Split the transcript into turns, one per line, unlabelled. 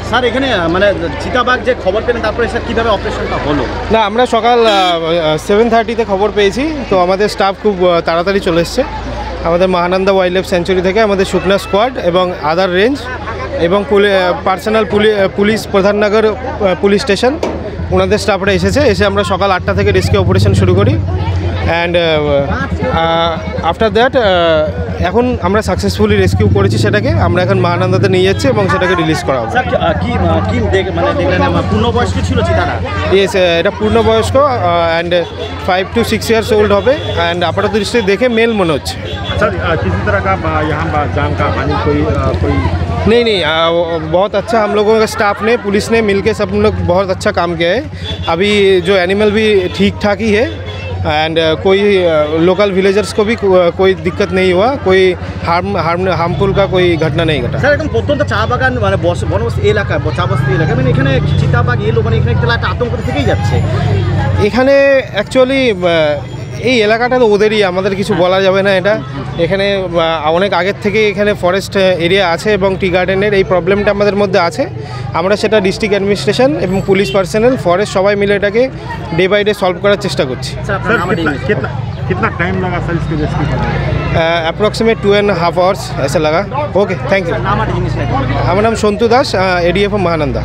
Sir এখানে মানে চিতাবাঘ যে খবর পেলেন তারপরে স্যার কীভাবে অপারেশনটা হলো?
না, আমরা সকাল 7:30-তে খবর পেয়েছি, তো আমাদের স্টাফ খুব তাড়াতাড়ি চলে এসছে। আমাদের মহানন্দা ওয়াইল্ড লাইফ স্যাঞ্চুরি থেকে আমাদের শুকনা স্কোয়াড এবং আদার রেঞ্জ এবং personal police Pradhan Nagar police station ওনাদের স্টাফরা এসে আমরা সকাল 8টা থেকে রেস্কিউ অপারেশন শুরু করি। অ্যান্ড আফটার দ্যাট এখন আমরা সাকসেসফুলি রেস্কিউ করেছি সেটাকে। আমরা এখন মহানন্দাতে নিয়ে যাচ্ছি এবং সেটাকে রিলিজ করা হবে।
স্যার কি মানে দেখলেন পূর্ণবয়স্ক ছিল চিতারা?
ইয়েস, এটা পূর্ণবয়স্ক অ্যান্ড 5 to 6 years ওল্ড হবে। অ্যান্ড আপাতত দৃষ্টি দেখে মেল মনে হচ্ছে।
सर किसी तरह का यहाँ जान का हानि कोई
नहीं, बहुत अच्छा हम लोगों का स्टाफ ने, पुलिस ने मिलके सब लोग बहुत अच्छा काम किया है। अभी जो एनिमल भी ठीक ठाक ही है एंड कोई लोकल विलेजर्स को भी कोई दिक्कत नहीं हुआ, कोई हार्मफुल का कोई घटना नहीं घटा।
স্যার একদম প্রত্যন্ত চা বাগান মানে বনবস্তি এলাকা, চা বস্তি এলাকা, মানে এখানে চিতাবাঘ এলো মানে এখানে একটা আতঙ্ক থেকেই যাচ্ছে।
এখানে অ্যাকচুয়ালি এই এলাকাটা তো ওদেরই, আমাদের কিছু বলা যাবে না। এটা এখানে অনেক আগের থেকে এখানে ফরেস্ট এরিয়া আছে এবং টি গার্ডেনের এই প্রবলেমটা আমাদের মধ্যে আছে। আমরা সেটা ডিস্ট্রিক্ট অ্যাডমিনিস্ট্রেশন এবং পুলিশ পার্সোনাল ফরেস্ট সবাই মিলে এটাকে ডে বাই ডে সলভ করার চেষ্টা করছি।
कितना टाइम लगा सर इसके रेस्क्यू करने में?
अप्रॉक्सीमेट 2.5 hours ऐसा लगा। Okay, thank you. हमारा नाम संतु दास, ADF महानंदा।